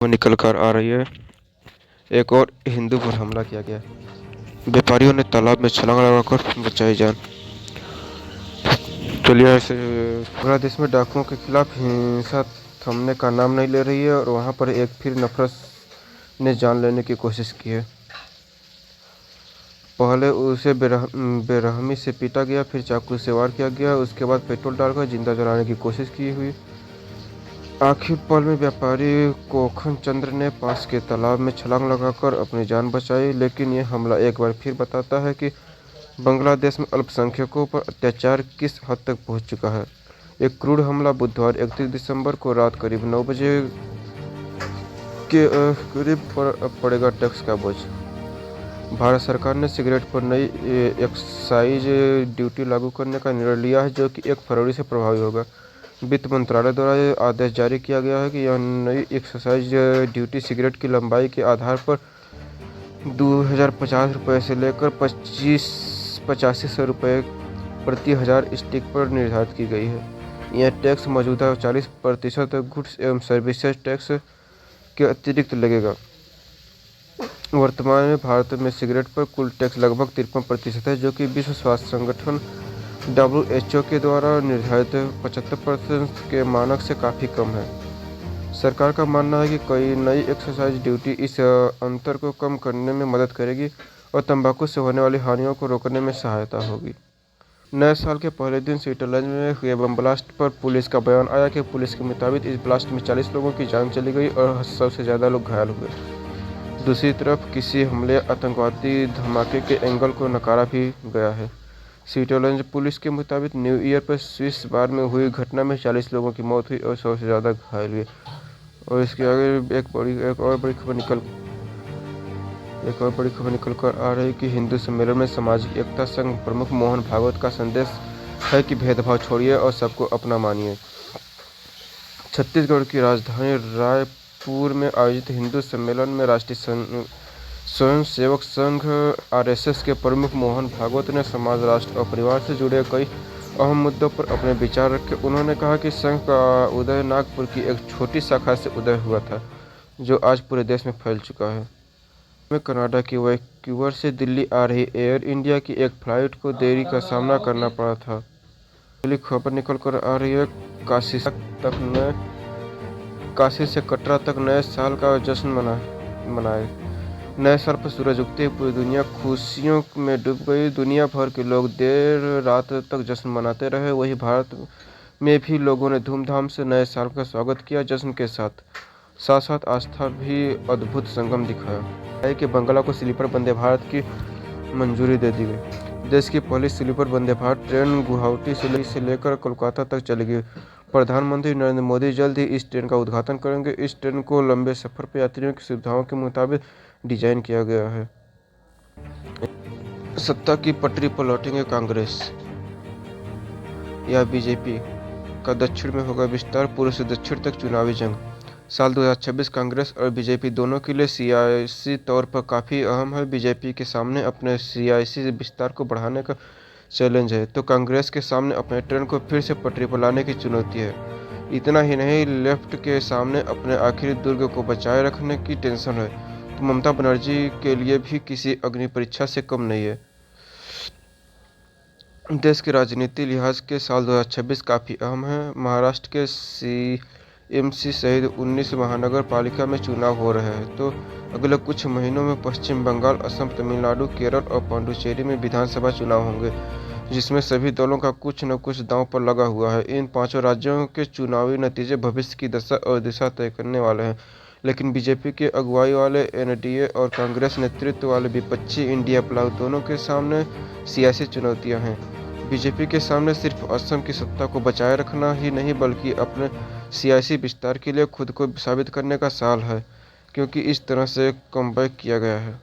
वो निकल कर आ रही है। एक और हिंदू पर हमला किया गया। व्यापारियों ने तालाब में छलांग लगाकर बचाई जान। चलिए ऐसे बांग्लादेश में डाकुओं के खिलाफ हिंसा थमने का नाम नहीं ले रही है और वहां पर एक फिर नफरत ने जान लेने की कोशिश की है। पहले उसे बेरहमी से पीटा गया, फिर चाकू से वार किया गया, उसके बाद पेट्रोल डालकर जिंदा जलाने की कोशिश की हुई। आखिर पल में व्यापारी कोखन चंद्र ने पास के तालाब में छलांग लगाकर अपनी जान बचाई। लेकिन यह हमला एक बार फिर बताता है कि बांग्लादेश में अल्पसंख्यकों पर अत्याचार किस हद तक पहुंच चुका है। एक क्रूर हमला बुधवार 31 दिसंबर को रात करीब 9 बजे के करीब पड़ेगा टैक्स का बोझ। भारत सरकार ने सिगरेट पर नई एक्साइज ड्यूटी लागू करने का निर्णय लिया है, जो कि 1 फरवरी से प्रभावी होगा। वित्त मंत्रालय द्वारा यह आदेश जारी किया गया है कि यह नई एक्साइज ड्यूटी सिगरेट की लंबाई के आधार पर 2050 रुपये से लेकर 8500 रुपये प्रति हजार स्टिक पर निर्धारित की गई है। यह टैक्स मौजूदा 40% गुड्स एवं सर्विसेज टैक्स के अतिरिक्त लगेगा। वर्तमान में भारत में सिगरेट पर कुल टैक्स लगभग 53% है, जो कि विश्व स्वास्थ्य संगठन WHO के द्वारा निर्धारित 75% के मानक से काफ़ी कम है। सरकार का मानना है कि कई नई एक्साइज ड्यूटी इस अंतर को कम करने में मदद करेगी और तंबाकू से होने वाली हानियों को रोकने में सहायता होगी। नए साल के पहले दिन स्विट्जरलैंड में हुए बम ब्लास्ट पर पुलिस का बयान आया कि पुलिस के मुताबिक इस ब्लास्ट में 40 लोगों की जान चली गई और 100 से ज़्यादा लोग घायल हुए। दूसरी तरफ किसी हमले आतंकवादी धमाके के एंगल को नकारा भी गया है। स्विट्जरलैंड पुलिस के मुताबिक न्यू ईयर पर स्विस बार में हुई घटना में 40 लोगों की मौत हुई और 100 से ज़्यादा घायल हुए। और इसके आगे एक और बड़ी खबर निकल कर आ रही कि हिंदू सम्मेलन में सामाजिक एकता संघ प्रमुख मोहन भागवत का संदेश है कि भेदभाव छोड़िए और सबको अपना मानिए। छत्तीसगढ़ की राजधानी रायपुर में आयोजित हिंदू सम्मेलन में राष्ट्रीय स्वयंसेवक संघ RSS के प्रमुख मोहन भागवत ने समाज, राष्ट्र और परिवार से जुड़े कई अहम मुद्दों पर अपने विचार रखे। उन्होंने कहा कि संघ का उदय नागपुर की एक छोटी शाखा से उदय हुआ था, जो आज पूरे देश में फैल चुका है। में कनाडा की वैंकूवर से दिल्ली आ रही एयर इंडिया की एक फ्लाइट को देरी का सामना करना पड़ा था। अगली खबर निकल कर आ रही है काशी से कटरा तक नए साल का जश्न मनाए। नए साल पर सूरज उगते ही पूरी दुनिया खुशियों में डूब गई। दुनिया भर के लोग देर रात तक जश्न मनाते रहे। वहीं भारत में भी लोगों ने धूमधाम से नए साल का स्वागत किया। जश्न के साथ साथ आस्था भी अद्भुत संगम दिखाया है कि बंगला को स्लीपर वंदे भारत की मंजूरी दे दी गई। देश की पहली स्लीपर वंदे भारत ट्रेन गुवाहाटी से लेकर कोलकाता तक चलेगी। प्रधानमंत्री नरेंद्र मोदी जल्द ही इस ट्रेन का उद्घाटन करेंगे। इस ट्रेन को लंबे सफर पर यात्रियों की सुविधाओं के मुताबिक डिजाइन किया गया है। सत्ता की पटरी पर लौटेंगे कांग्रेस या बीजेपी का दक्षिण में होगा विस्तार। पूर्व से दक्षिण तक चुनावी जंग। साल 2026 कांग्रेस और बीजेपी दोनों के लिए सियासी तौर पर काफ़ी अहम है। बीजेपी के सामने अपने सियासी विस्तार को बढ़ाने का चैलेंज है, तो कांग्रेस के सामने अपने ट्रेन को फिर से पटरी पर लाने की चुनौती है। इतना ही नहीं, लेफ्ट के सामने अपने आखिरी दुर्ग को बचाए रखने की टेंशन है, तो ममता बनर्जी के लिए भी किसी अग्नि परीक्षा से कम नहीं है। देश के राजनीति लिहाज के साल 2026 काफ़ी अहम है। महाराष्ट्र के CMC सहित 19 महानगर पालिका में चुनाव हो रहे हैं, तो अगले कुछ महीनों में पश्चिम बंगाल, असम, तमिलनाडु, केरल और पांडुचेरी में विधानसभा चुनाव होंगे, जिसमें सभी दलों का कुछ न कुछ दांव पर लगा हुआ है। इन पांचों राज्यों के चुनावी नतीजे भविष्य की दशा और दिशा तय करने वाले हैं। लेकिन बीजेपी के अगुवाई वाले NDA और कांग्रेस नेतृत्व वाले विपक्षी इंडिया प्लाग दोनों के सामने सियासी चुनौतियां हैं। बीजेपी के सामने सिर्फ असम की सत्ता को बचाए रखना ही नहीं, बल्कि अपने सियासी विस्तार के लिए खुद को साबित करने का साल है, क्योंकि इस तरह से कमबैक किया गया है।